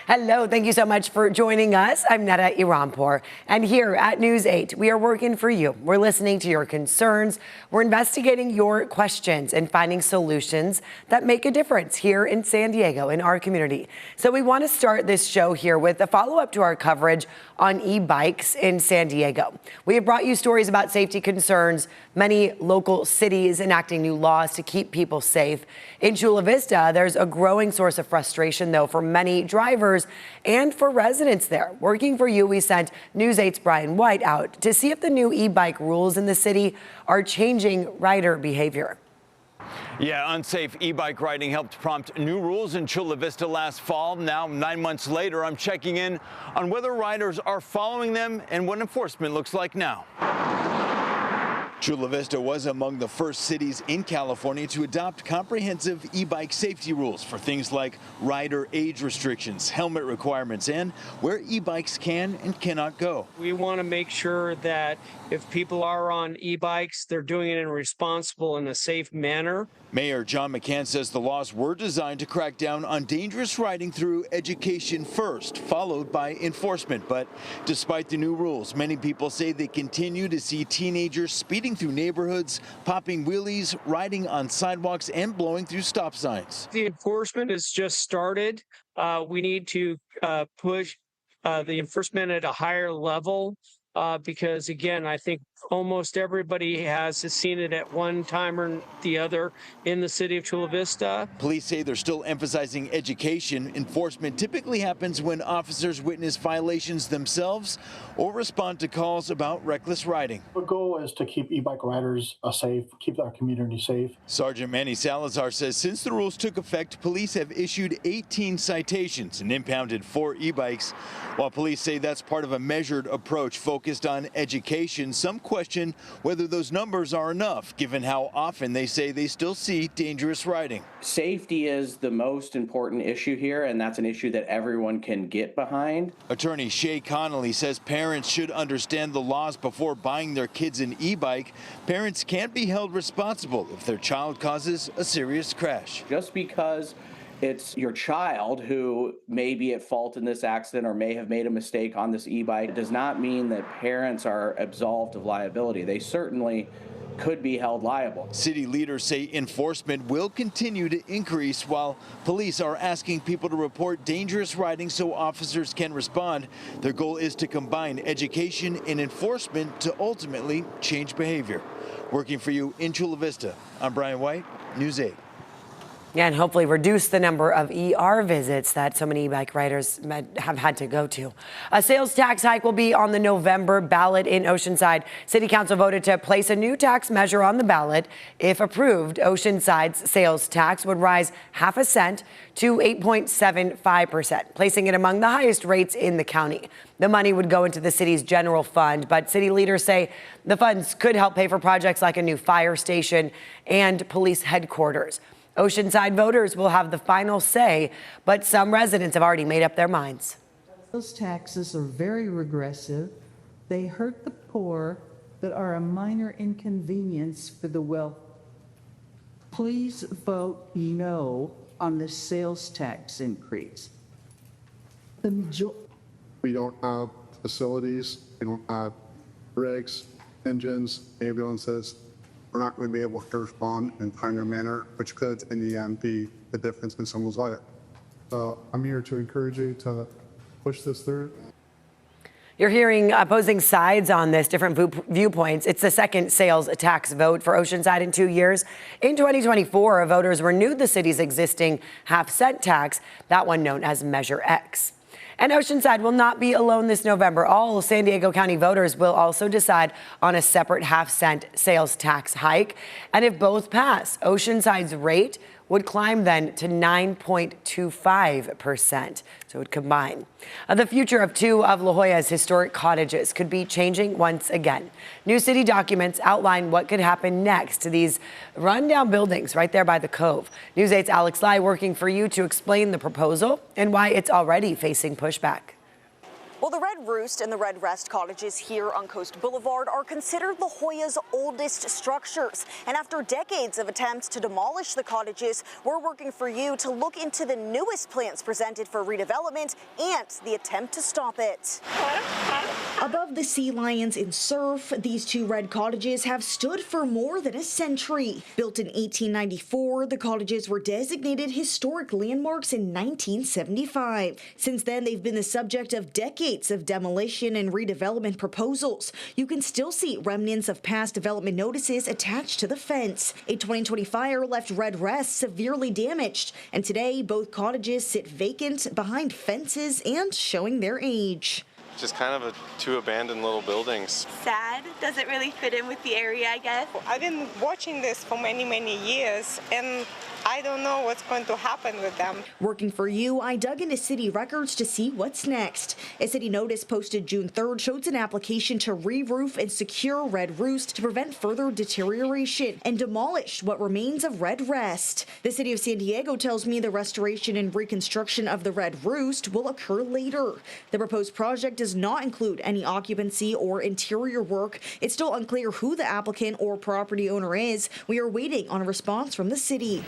Hello, thank you so much for joining us. I'm Netta Irampour, and here at News 8, we are working for you. We're listening to your concerns, we're investigating your questions and finding solutions that make a difference here in San Diego, in our community. So we want to start this show here with a follow-up to our coverage on e-bikes in San Diego. We have brought you stories about safety concerns, many local cities enacting new laws to keep people safe. In Chula Vista, there's a growing source of frustration, though, for many drivers and for residents there. Working for you, we sent News 8's Brian White out to see if the new e-bike rules in the city are changing rider behavior. Yeah, unsafe e-bike riding helped prompt new rules in Chula Vista last fall. Now, 9 months later, I'm checking in on whether riders are following them and what enforcement looks like now. Chula Vista was among the first cities in California to adopt comprehensive e-bike safety rules for things like rider age restrictions, helmet requirements, and where e-bikes can and cannot go. We want to make sure that if people are on e-bikes, they're doing it in a responsible and a safe manner. Mayor John McCann says the laws were designed to crack down on dangerous riding through education first, followed by enforcement. But despite the new rules, many people say they continue to see teenagers speeding through neighborhoods, popping wheelies, riding on sidewalks, and blowing through stop signs. The enforcement has just started. We need to push the enforcement at a higher level. Because, again, I think almost everybody has seen it at one time or the other in the city of Chula Vista. Police say they're still emphasizing education. Enforcement typically happens when officers witness violations themselves or respond to calls about reckless riding. The goal is to keep e-bike riders safe, keep our community safe. Sergeant Manny Salazar says since the rules took effect, police have issued 18 citations and impounded 4 e-bikes. While police say that's part of a measured approach focused on education, some question whether those numbers are enough, given how often they say they still see dangerous riding. Safety is the most important issue here, and that's an issue that everyone can get behind. Attorney Shay Connolly says parents should understand the laws before buying their kids an e-bike. Parents can't be held responsible if their child causes a serious crash. Just because it's your child who may be at fault in this accident or may have made a mistake on this e-bike does not mean that parents are absolved of liability. They certainly could be held liable. City leaders say enforcement will continue to increase while police are asking people to report dangerous riding so officers can respond. Their goal is to combine education and enforcement to ultimately change behavior. Working for you in Chula Vista, I'm Brian White, News 8. And hopefully reduce the number of ER visits that so many e-bike riders have had to go to. A sales tax hike will be on the November ballot in Oceanside. City Council voted to place a new tax measure on the ballot. If approved, Oceanside's sales tax would rise half a cent to 8.75%, placing it among the highest rates in the county. The money would go into the city's general fund, but city leaders say the funds could help pay for projects like a new fire station and police headquarters. Oceanside voters will have the final say, but some residents have already made up their minds. Those taxes are very regressive. They hurt the poor, but are a minor inconvenience for the wealthy. Please vote no on the sales tax increase. We don't have facilities, we don't have rigs, engines, ambulances. We're not going to be able to respond in a timely manner, which could, in the end, be the difference in someone's life. So I'm here to encourage you to push this through. You're hearing opposing sides on this, different viewpoints. It's the second sales tax vote for Oceanside in 2 years. In 2024, voters renewed the city's existing half-cent tax, that one known as Measure X. And Oceanside will not be alone this November. All San Diego County voters will also decide on a separate half-cent sales tax hike. And if both pass, Oceanside's rate would climb then to 9.25%. So it would combine. The future of 2 of La Jolla's historic cottages could be changing once again. New city documents outline what could happen next to these rundown buildings right there by the Cove. News 8's Alex Lai working for you to explain the proposal and why it's already facing pushback. Well, the Red Roost and the Red Rest cottages here on Coast Boulevard are considered La Jolla's oldest structures. And after decades of attempts to demolish the cottages, we're working for you to look into the newest plans presented for redevelopment and the attempt to stop it. Above the sea lions in surf, these two red cottages have stood for more than a century. Built in 1894, the cottages were designated historic landmarks in 1975. Since then, they've been the subject of decades of demolition and redevelopment proposals. You can still see remnants of past development notices attached to the fence. A 2020 fire left Red Rest severely damaged, and today both cottages sit vacant behind fences and showing their age. Just kind of two abandoned little buildings. Sad, doesn't really fit in with the area, I guess. I've been watching this for many years, and I don't know what's going to happen with them. Working for you, I dug into city records to see what's next. A city notice posted June 3rd shows an application to re-roof and secure Red Roost to prevent further deterioration and demolish what remains of Red Rest. The city of San Diego tells me the restoration and reconstruction of the Red Roost will occur later. The proposed project does not include any occupancy or interior work. It's still unclear who the applicant or property owner is. We are waiting on a response from the city.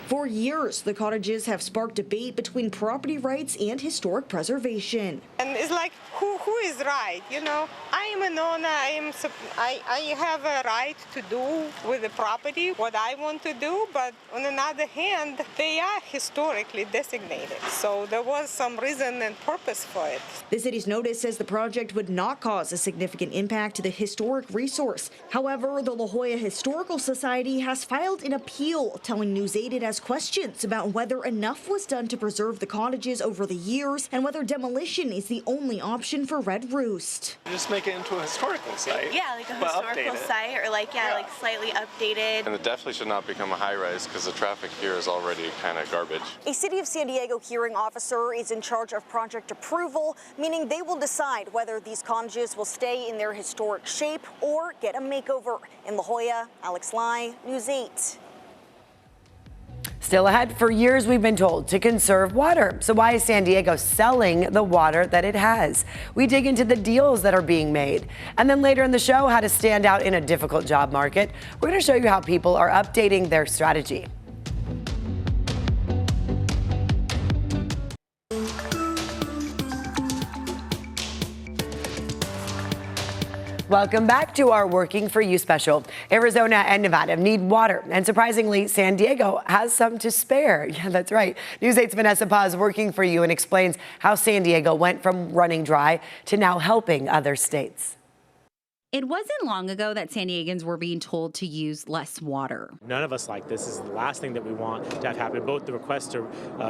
For years, the cottages have sparked debate between property rights and historic preservation. And it's like, who is right? You know, I am an owner. I have a right to do with the property what I want to do. But on another hand, they are historically designated. So there was some reason and purpose for it. The city's notice says the project would not cause a significant impact to the historic resource. However, the La Jolla Historical Society has filed an appeal telling News 8 it has questions about whether enough was done to preserve the cottages over the years and whether demolition is the only option for Red Roost. Just make it into a historical site. Yeah, like a historical site or like slightly updated. And it definitely should not become a high-rise because the traffic here is already kind of garbage. A City of San Diego hearing officer is in charge of project approval, meaning they will decide whether these cottages will stay in their historic shape or get a makeover. In La Jolla, Alex Lai, News 8. Still ahead, for years we've been told to conserve water. So why is San Diego selling the water that it has? We dig into the deals that are being made. And then later in the show, how to stand out in a difficult job market. We're going to show you how people are updating their strategy. Welcome back to our Working for You special. Arizona and Nevada need water, and surprisingly, San Diego has some to spare. Yeah, that's right. News 8's Vanessa Paz working for you and explains how San Diego went from running dry to now helping other states. It wasn't long ago that San Diegans were being told to use less water. None of us like this. This is the last thing that we want to have happen, both the request to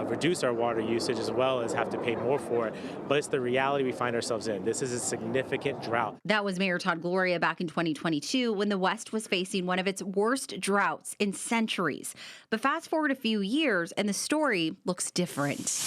reduce our water usage as well as have to pay more for it. But it's the reality we find ourselves in. This is a significant drought. That was Mayor Todd Gloria back in 2022 when the West was facing one of its worst droughts in centuries. But fast forward a few years and the story looks different.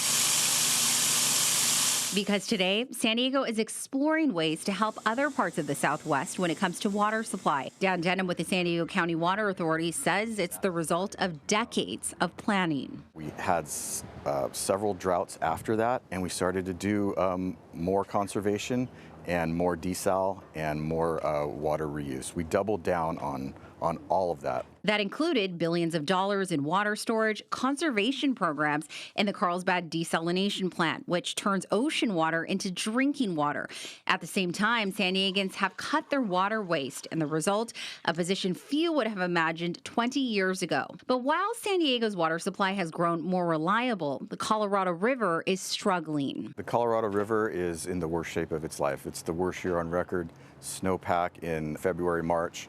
Because today, San Diego is exploring ways to help other parts of the Southwest when it comes to water supply. Dan Denham with the San Diego County Water Authority says it's the result of decades of planning. We had several droughts after that, and we started to do more conservation and more desal and more water reuse. We doubled down on all of that. That included billions of dollars in water storage, conservation programs, and the Carlsbad desalination plant, which turns ocean water into drinking water. At the same time, San Diegans have cut their water waste, and the result, a position few would have imagined 20 years ago. But while San Diego's water supply has grown more reliable, the Colorado River is struggling. The Colorado River is in the worst shape of its life. It's the worst year on record. Snowpack in February, March.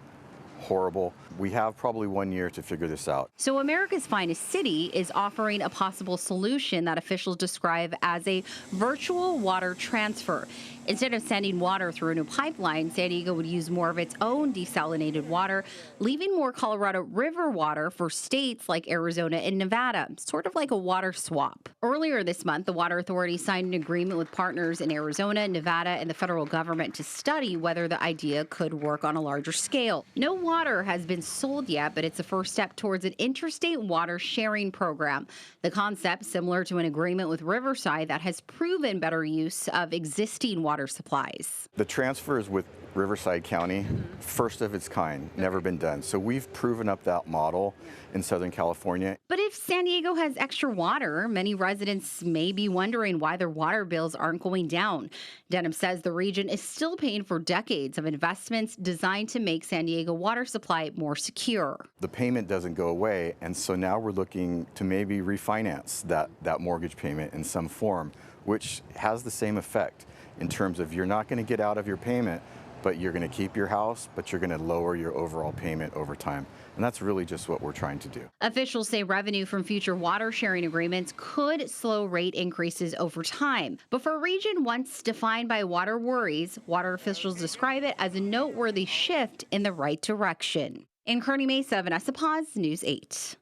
Horrible. We have probably 1 year to figure this out. So America's Finest City is offering a possible solution that officials describe as a virtual water transfer. Instead of sending water through a new pipeline, San Diego would use more of its own desalinated water, leaving more Colorado River water for states like Arizona and Nevada, sort of like a water swap. Earlier this month, the Water Authority signed an agreement with partners in Arizona, Nevada, and the federal government to study whether the idea could work on a larger scale. No water has been sold yet, but it's a first step towards an interstate water sharing program. The concept, similar to an agreement with Riverside that has proven better use of existing water supplies. The transfers with Riverside County, first of its kind, never been done. So we've proven up that model in Southern California. But if San Diego has extra water, many residents may be wondering why their water bills aren't going down. Denham says the region is still paying for decades of investments designed to make San Diego water supply more secure. The payment doesn't go away, and so now we're looking to maybe refinance that mortgage payment in some form, which has the same effect in terms of you're not going to get out of your payment, but you're going to keep your house, but you're going to lower your overall payment over time. And that's really just what we're trying to do. Officials say revenue from future water sharing agreements could slow rate increases over time. But for a region once defined by water worries, water officials describe it as a noteworthy shift in the right direction. In Kearney Mesa, Vanessa Paz, News 8.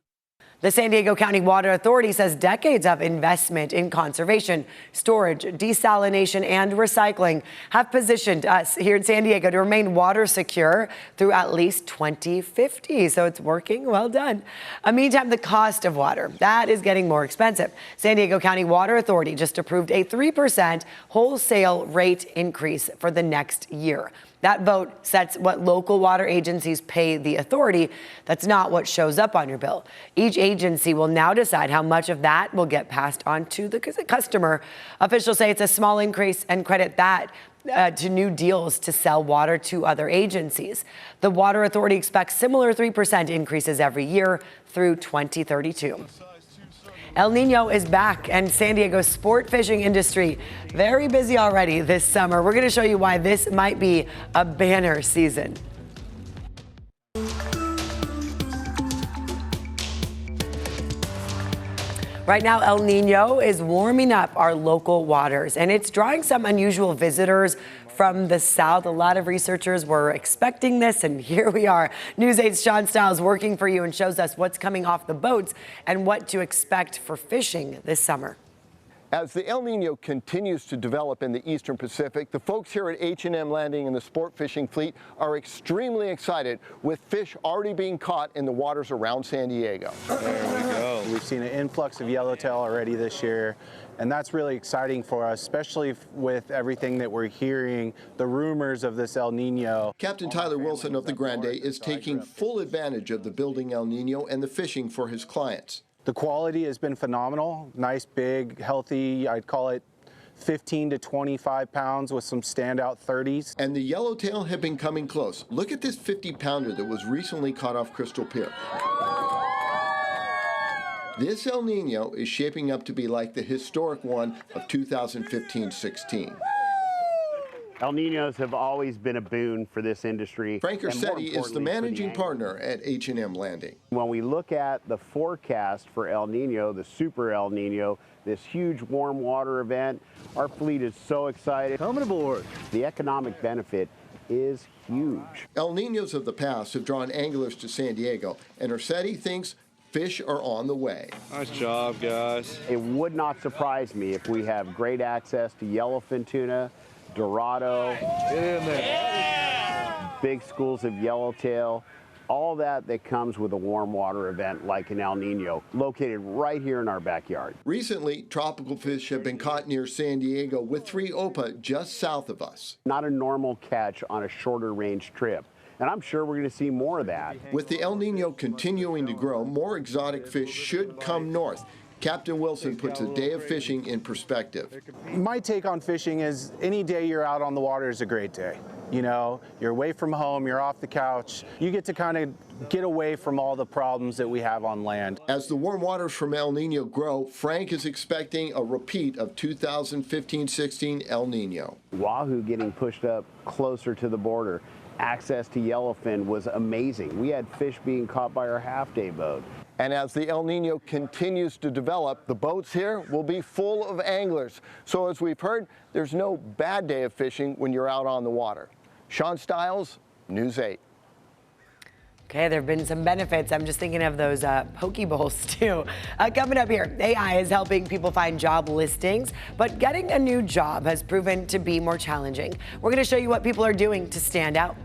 The San Diego County Water Authority says decades of investment in conservation, storage, desalination, and recycling have positioned us here in San Diego to remain water secure through at least 2050. So it's working. Well done. Meantime, the cost of water, that is getting more expensive. San Diego County Water Authority just approved a 3% wholesale rate increase for the next year. That vote sets what local water agencies pay the authority. That's not what shows up on your bill. Each agency will now decide how much of that will get passed on to the customer. Officials say it's a small increase and credit that to new deals to sell water to other agencies. The Water Authority expects similar 3% increases every year through 2032. El Nino is back, and San Diego's sport fishing industry very busy already this summer. We're going to show you why this might be a banner season. Right now, El Nino is warming up our local waters, and it's drawing some unusual visitors from the south. A lot of researchers were expecting this, and here we are. News 8's Sean Stiles working for you and shows us what's coming off the boats and what to expect for fishing this summer. As the El Nino continues to develop in the Eastern Pacific, the folks here at H&M Landing and the sport fishing fleet are extremely excited with fish already being caught in the waters around San Diego. There we go. We've seen an influx of yellowtail already this year, and that's really exciting for us, especially with everything that we're hearing, the rumors of this El Nino. Captain Tyler Wilson of the Grande is taking full advantage of the building El Nino and the fishing for his clients. The quality has been phenomenal. Nice, big, healthy, I'd call it 15 to 25 pounds with some standout 30s. And the yellowtail have been coming close. Look at this 50-pounder that was recently caught off Crystal Pier. This El Nino is shaping up to be like the historic one of 2015-16. El Ninos have always been a boon for this industry. Frank Ursetti is the managing partner at H&M Landing. When we look at the forecast for El Nino, the Super El Nino, this huge warm water event, our fleet is so excited. Coming aboard. The economic benefit is huge. El Ninos of the past have drawn anglers to San Diego, and Ursetti thinks fish are on the way. Nice job, guys. It would not surprise me if we have great access to yellowfin tuna, Dorado, big schools of yellowtail, all that comes with a warm water event like an El Nino, located right here in our backyard. Recently, tropical fish have been caught near San Diego with 3 OPA just south of us. Not a normal catch on a shorter range trip. And I'm sure we're going to see more of that. With the El Nino continuing to grow, more exotic fish should come north. Captain Wilson puts a day of fishing in perspective. My take on fishing is any day you're out on the water is a great day. You know, you're away from home, you're off the couch. You get to kind of get away from all the problems that we have on land. As the warm waters from El Nino grow, Frank is expecting a repeat of 2015-16 El Nino. Wahoo getting pushed up closer to the border. Access to yellowfin was amazing. We had fish being caught by our half-day boat. And as the El Nino continues to develop, the boats here will be full of anglers. So as we've heard, there's no bad day of fishing when you're out on the water. Sean Stiles, News 8. Okay, there have been some benefits. I'm just thinking of those poke bowls too. Coming up here, AI is helping people find job listings, but getting a new job has proven to be more challenging. We're going to show you what people are doing to stand out.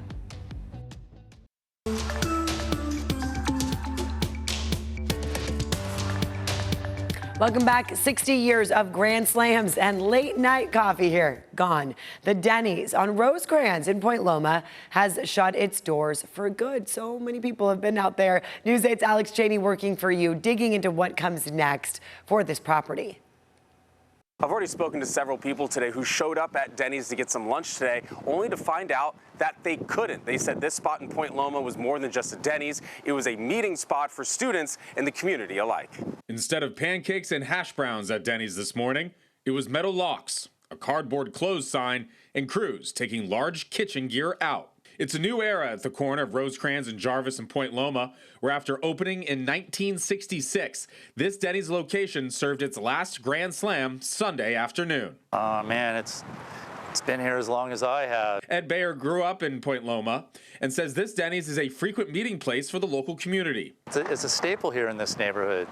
Welcome back. 60 years of Grand Slams and late night coffee here, gone. The Denny's on Rosecrans in Point Loma has shut its doors for good. So many people have been out there. News 8's Alex Cheney working for you, digging into what comes next for this property. I've already spoken to several people today who showed up at Denny's to get some lunch today, only to find out that they couldn't. They said this spot in Point Loma was more than just a Denny's. It was a meeting spot for students and the community alike. Instead of pancakes and hash browns at Denny's this morning, it was metal locks, a cardboard close sign, and crews taking large kitchen gear out. It's a new era at the corner of Rosecrans and Jarvis and Point Loma, where after opening in 1966, this Denny's location served its last Grand Slam Sunday afternoon. Oh man, it's been here as long as I have. Ed Bayer grew up in Point Loma and says this Denny's is a frequent meeting place for the local community. It's a staple here in this neighborhood.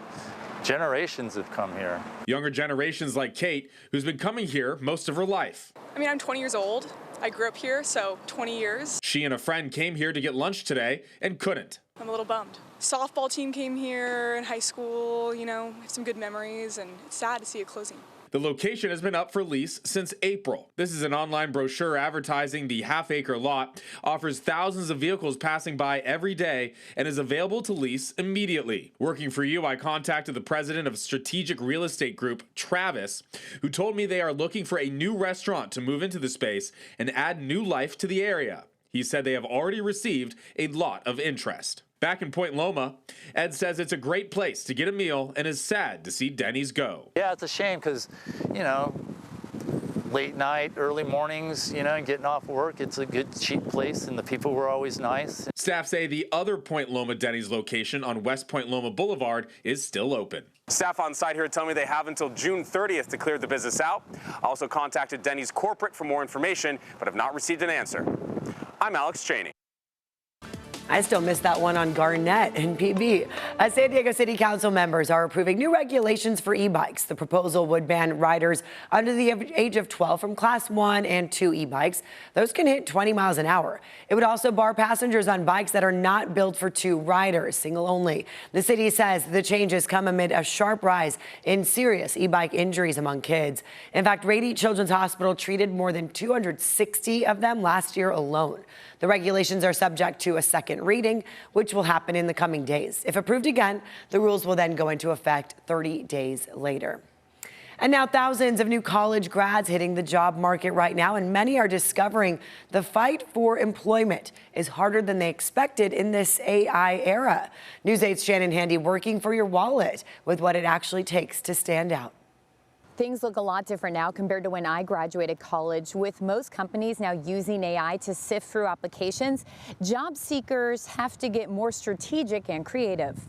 Generations have come here. Younger generations like Kate, who's been coming here most of her life. I mean, I'm 20 years old. I grew up here, so 20 years. She and a friend came here to get lunch today and couldn't. I'm a little bummed. Softball team came here in high school, you know, have some good memories, and it's sad to see it closing. The location has been up for lease since April. This is an online brochure advertising the half-acre lot, offers thousands of vehicles passing by every day, and is available to lease immediately. Working for you, I contacted the president of Strategic Real Estate Group, Travis, who told me they are looking for a new restaurant to move into the space and add new life to the area. He said they have already received a lot of interest. Back in Point Loma, Ed says it's a great place to get a meal and is sad to see Denny's go. Yeah, it's a shame because, you know, late night, early mornings, you know, getting off work, it's a good, cheap place, and the people were always nice. Staff say the other Point Loma Denny's location on West Point Loma Boulevard is still open. Staff on site here tell me they have until June 30th to clear the business out. I also contacted Denny's corporate for more information, but have not received an answer. I'm Alex Cheney. I still miss that one on Garnett and PB. San Diego City Council members are approving new regulations for e-bikes. The proposal would ban riders under the age of 12 from Class 1 and 2 e-bikes. Those can hit 20 miles an hour. It would also bar passengers on bikes that are not built for two riders, single only. The city says the changes come amid a sharp rise in serious e-bike injuries among kids. In fact, Rady Children's Hospital treated more than 260 of them last year alone. The regulations are subject to a second reading, which will happen in the coming days. If approved again, the rules will then go into effect 30 days later. And now thousands of new college grads hitting the job market right now, and many are discovering the fight for employment is harder than they expected in this AI era. News 8's Shannon Handy working for your wallet with what it actually takes to stand out. Things look a lot different now compared to when I graduated college. With most companies now using AI to sift through applications, job seekers have to get more strategic and creative.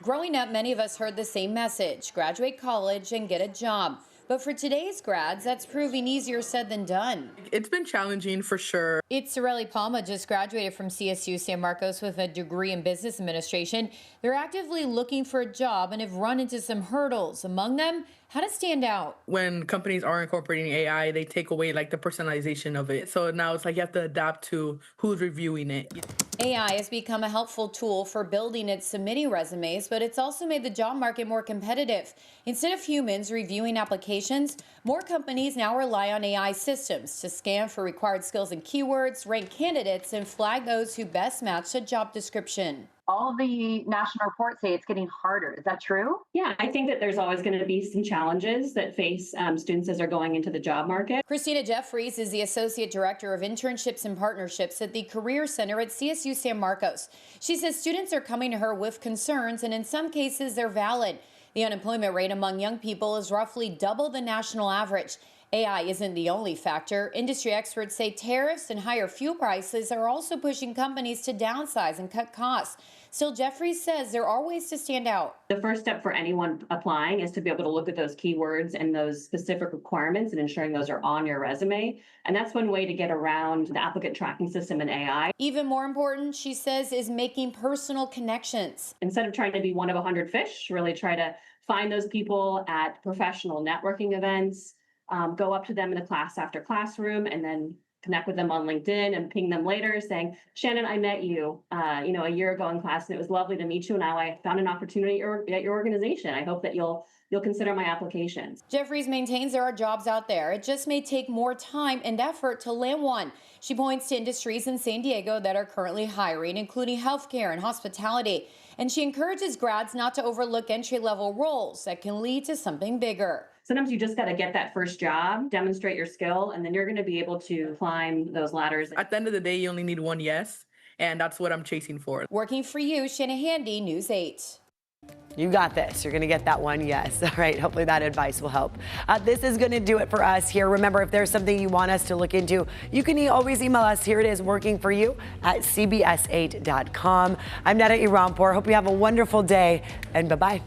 Growing up, many of us heard the same message: graduate college and get a job. But for today's grads, that's proving easier said than done. It's been challenging for sure. It's Sorelli Palma, just graduated from CSU San Marcos with a degree in business administration. They're actively looking for a job and have run into some hurdles. Among them, how to stand out. When companies are incorporating AI, they take away like the personalization of it. So now it's like you have to adapt to who's reviewing it. AI has become a helpful tool for building and submitting resumes, but it's also made the job market more competitive. Instead of humans reviewing applications, more companies now rely on AI systems to scan for required skills and keywords, rank candidates, and flag those who best match a job description. All the national reports say it's getting harder. Is that true? Yeah, I think that there's always going to be some challenges that face students as they're going into the job market. Christina Jeffries is the Associate Director of Internships and Partnerships at the Career Center at CSU San Marcos. She says students are coming to her with concerns, and in some cases they're valid. The unemployment rate among young people is roughly double the national average. AI isn't the only factor. Industry experts say tariffs and higher fuel prices are also pushing companies to downsize and cut costs. Still, Jeffries says there are ways to stand out. The first step for anyone applying is to be able to look at those keywords and those specific requirements and ensuring those are on your resume. And that's one way to get around the applicant tracking system and AI. Even more important, she says, is making personal connections. Instead of trying to be one of 100 fish, really try to find those people at professional networking events, go up to them in the class after classroom, and then connect with them on LinkedIn and ping them later saying, Shannon, I met you, a year ago in class, and it was lovely to meet you. Now I found an opportunity at your organization. I hope that you'll consider my applications. Jeffries maintains there are jobs out there. It just may take more time and effort to land one. She points to industries in San Diego that are currently hiring, including healthcare and hospitality. And she encourages grads not to overlook entry-level roles that can lead to something bigger. Sometimes you just got to get that first job, demonstrate your skill, and then you're going to be able to climb those ladders. At the end of the day, you only need one yes, and that's what I'm chasing for. Working for you, Shannon Handy, News 8. You got this. You're going to get that one yes. All right. Hopefully that advice will help. This is going to do it for us here. Remember, if there's something you want us to look into, you can always email us. Here it is, working for you at cbs8.com. I'm Netta Iranpour. Hope you have a wonderful day, and bye-bye.